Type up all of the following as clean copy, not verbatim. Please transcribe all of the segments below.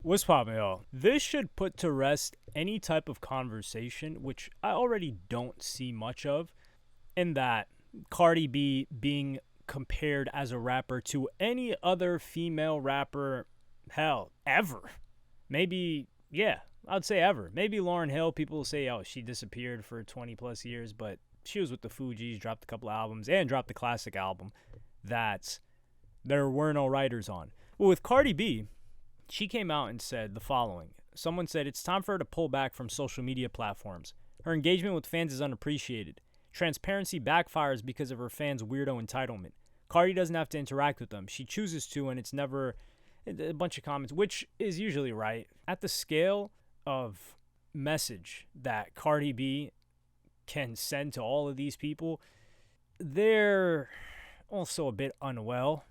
What's poppin', yo? This should put to rest any type of conversation, which I already don't see much of, in that Cardi B being compared as a rapper to any other female rapper, hell, ever. Maybe, yeah, I'd say ever. Maybe Lauryn Hill, people will say, oh, she disappeared for 20 plus years, but she was with the Fugees, dropped a couple albums, and dropped the classic album that there were no writers on. Well, with Cardi B, she came out and said the following. Someone said it's time for her to pull back from social media platforms. Her engagement with fans is unappreciated. Transparency backfires because of her fans' weirdo entitlement. Cardi doesn't have to interact with them. She chooses to, and it's never a bunch of comments, which is usually right. At the scale of message that Cardi B can send to all of these people, they're also a bit unwell.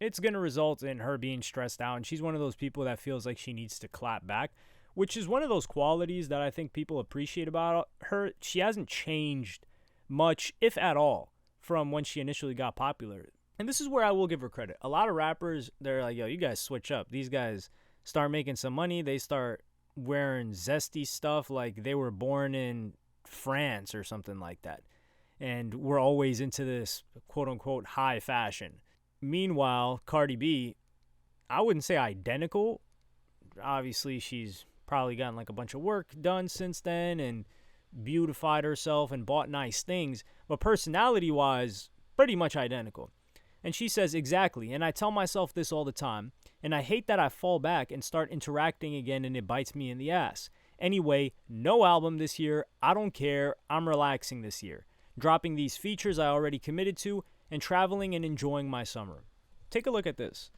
It's going to result in her being stressed out, and she's one of those people that feels like she needs to clap back, which is one of those qualities that I think people appreciate about her. She hasn't changed much, if at all, from when she initially got popular. And this is where I will give her credit. A lot of rappers, they're like, yo, you guys switch up. These guys start making some money. They start wearing zesty stuff like they were born in France or something like that. And we're always into this quote-unquote high fashion. Meanwhile, Cardi B, I wouldn't say identical. Obviously, she's probably gotten like a bunch of work done since then and beautified herself and bought nice things. But personality-wise, pretty much identical. And she says, exactly, and I tell myself this all the time, and I hate that I fall back and start interacting again and it bites me in the ass. Anyway, no album this year. I don't care. I'm relaxing this year. Dropping these features I already committed to and traveling and enjoying my summer. Take a look at this.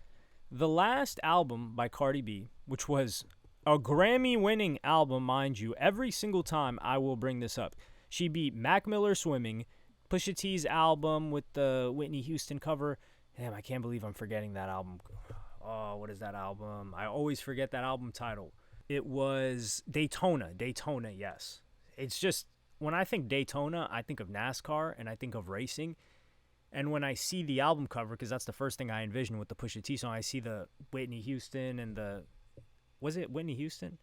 The last album by Cardi B, which was a Grammy-winning album, mind you, every single time I will bring this up. She beat Mac Miller Swimming, Pusha T's album with the Whitney Houston cover. Damn, I can't believe I'm forgetting that album. Oh, what is that album? I always forget that album title. It was Daytona. Daytona, yes. It's just, when I think Daytona, I think of NASCAR and I think of racing. And when I see the album cover, because that's the first thing I envision with the Pusha T song, I see the Whitney Houston and the... Was it Whitney Houston?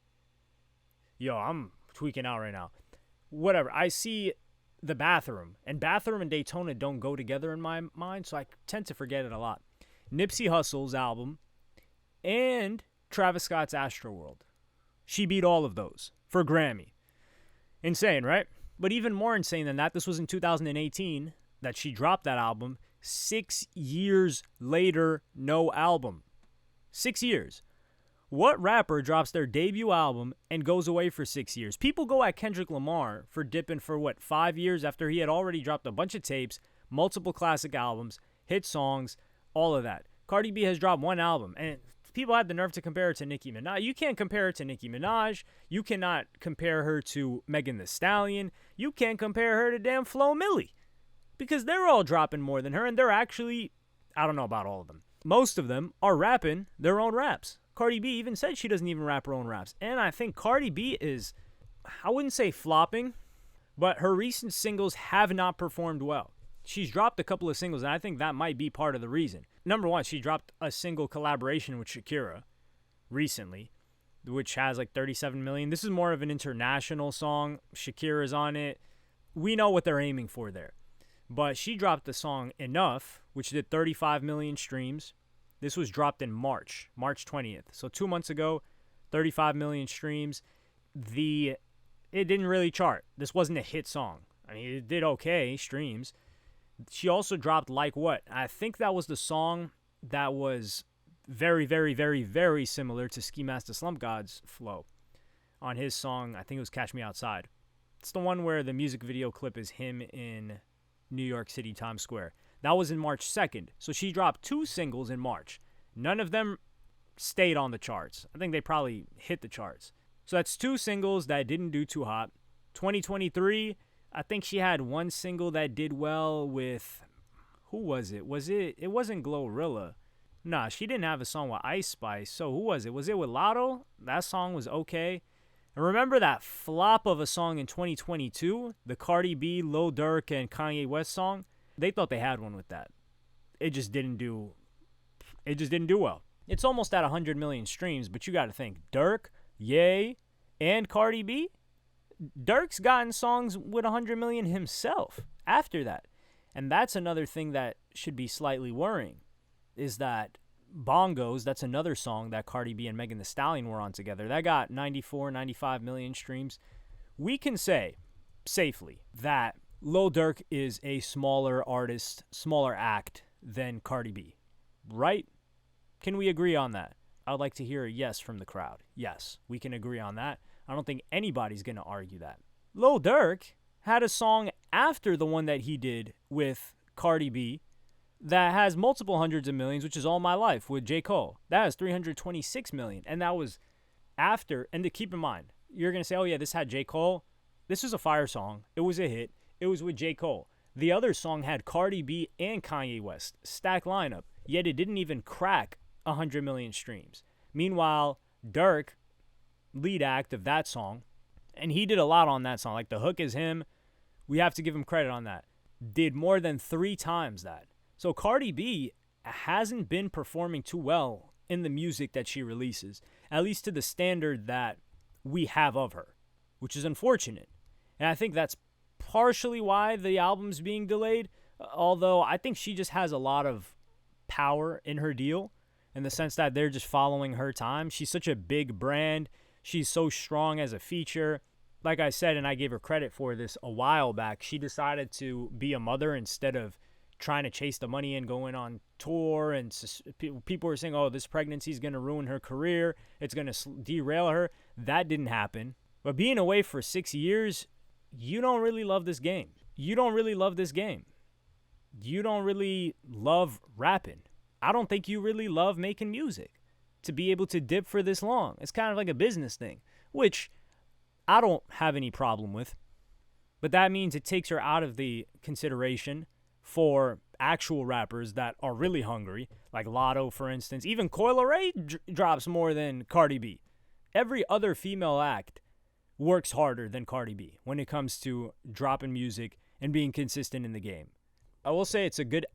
Yo, I'm tweaking out right now. Whatever. I see the bathroom. And bathroom and Daytona don't go together in my mind, so I tend to forget it a lot. Nipsey Hussle's album and Travis Scott's Astroworld. She beat all of those for Grammy. Insane, right? But even more insane than that, this was in 2018... that she dropped that album. 6 years later, no album. 6 years. What rapper drops their debut album and goes away for 6 years? People go at Kendrick Lamar for dipping for, 5 years after he had already dropped a bunch of tapes, multiple classic albums, hit songs, all of that. Cardi B has dropped one album, and people had the nerve to compare her to Nicki Minaj. You can't compare her to Nicki Minaj. You cannot compare her to Megan Thee Stallion. You can't compare her to damn Flo Milli. Because they're all dropping more than her, and they're actually, I don't know about all of them. Most of them are rapping their own raps. Cardi B even said she doesn't even rap her own raps. And I think Cardi B is, I wouldn't say flopping, but her recent singles have not performed well. She's dropped a couple of singles, and I think that might be part of the reason. Number one, she dropped a single collaboration with Shakira recently, which has like 37 million. This is more of an international song. Shakira's on it. We know what they're aiming for there. But she dropped the song Enough, which did 35 million streams. This was dropped in March 20th. So 2 months ago, 35 million streams. It didn't really chart. This wasn't a hit song. I mean, it did okay, streams. She also dropped Like What? I think that was the song that was very, very, very, very similar to Ski Mask the Slump God's flow on his song. I think it was Catch Me Outside. It's the one where the music video clip is him in New York City, Times Square. That was in March 2nd. So she dropped 2 singles in March. None of them stayed on the charts. I think they probably hit the charts. So that's 2 singles that didn't do too hot. 2023, I think she had 1 single that did well with, who was it? It wasn't Glorilla. Nah, she didn't have a song with Ice Spice. So who was it? Was it with Lotto? That song was okay. And remember that flop of a song in 2022? The Cardi B, Lil Durk, and Kanye West song? They thought they had one with that. It just didn't do well. It's almost at 100 million streams, but you got to think Dirk, Ye, and Cardi B. Dirk's gotten songs with 100 million himself after that. And that's another thing that should be slightly worrying, is that Bongos, that's another song that Cardi B and Megan Thee Stallion were on together. That got 94, 95 million streams. We can say safely that Lil Durk is a smaller artist, smaller act than Cardi B, right? Can we agree on that? I would like to hear a yes from the crowd. Yes, we can agree on that. I don't think anybody's going to argue that. Lil Durk had a song after the one that he did with Cardi B that has multiple hundreds of millions, which is All My Life with J. Cole. That has 326 million. And that was after, and to keep in mind, you're going to say, oh yeah, this had J. Cole. This was a fire song. It was a hit. It was with J. Cole. The other song had Cardi B and Kanye West. Stacked lineup. Yet it didn't even crack 100 million streams. Meanwhile, Durk, lead act of that song, and he did a lot on that song. Like the hook is him. We have to give him credit on that. Did more than 3 times that. So Cardi B hasn't been performing too well in the music that she releases, at least to the standard that we have of her, which is unfortunate. And I think that's partially why the album's being delayed, although I think she just has a lot of power in her deal in the sense that they're just following her time. She's such a big brand. She's so strong as a feature. Like I said, and I gave her credit for this a while back, she decided to be a mother instead of trying to chase the money and going on tour. And people were saying, oh, this pregnancy is going to ruin her career. It's going to derail her. That didn't happen. But being away for 6 years, you don't really love this game. You don't really love this game. You don't really love rapping. I don't think you really love making music to be able to dip for this long. It's kind of like a business thing, which I don't have any problem with. But that means it takes her out of the consideration for actual rappers that are really hungry, like Lotto, for instance. Even Coi Leray drops more than Cardi B. Every other female act works harder than Cardi B when it comes to dropping music and being consistent in the game. I will say it's a good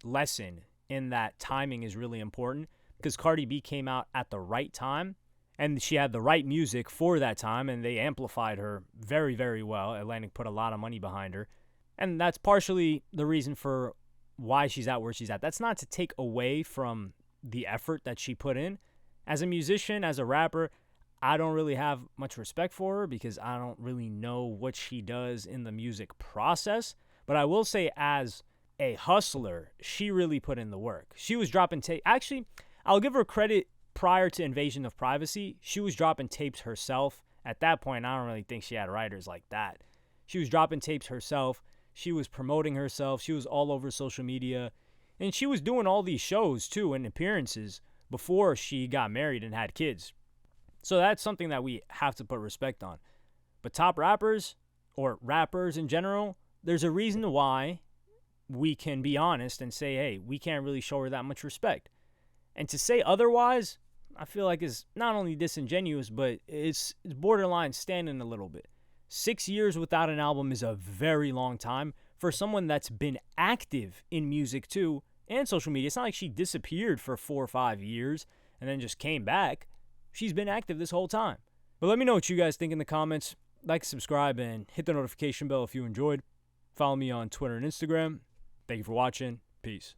lesson in that timing is really important, because Cardi B came out at the right time and she had the right music for that time, and they amplified her very, very well. Atlantic put a lot of money behind her, and that's partially the reason for why she's at where she's at. That's not to take away from the effort that she put in. As a musician, as a rapper, I don't really have much respect for her because I don't really know what she does in the music process. But I will say, as a hustler, she really put in the work. She was dropping tape. Actually, I'll give her credit. Prior to Invasion of Privacy, she was dropping tapes herself. At that point, I don't really think she had writers like that. She was dropping tapes herself. She was promoting herself. She was all over social media. And she was doing all these shows, too, and appearances before she got married and had kids. So that's something that we have to put respect on. But top rappers, or rappers in general, there's a reason why we can be honest and say, hey, we can't really show her that much respect. And to say otherwise, I feel like is not only disingenuous, but it's borderline standing a little bit. 6 years without an album is a very long time for someone that's been active in music too and social media. It's not like she disappeared for 4 or 5 years and then just came back. She's been active this whole time. But let me know what you guys think in the comments. Like, subscribe, and hit the notification bell if you enjoyed. Follow me on Twitter and Instagram. Thank you for watching. Peace.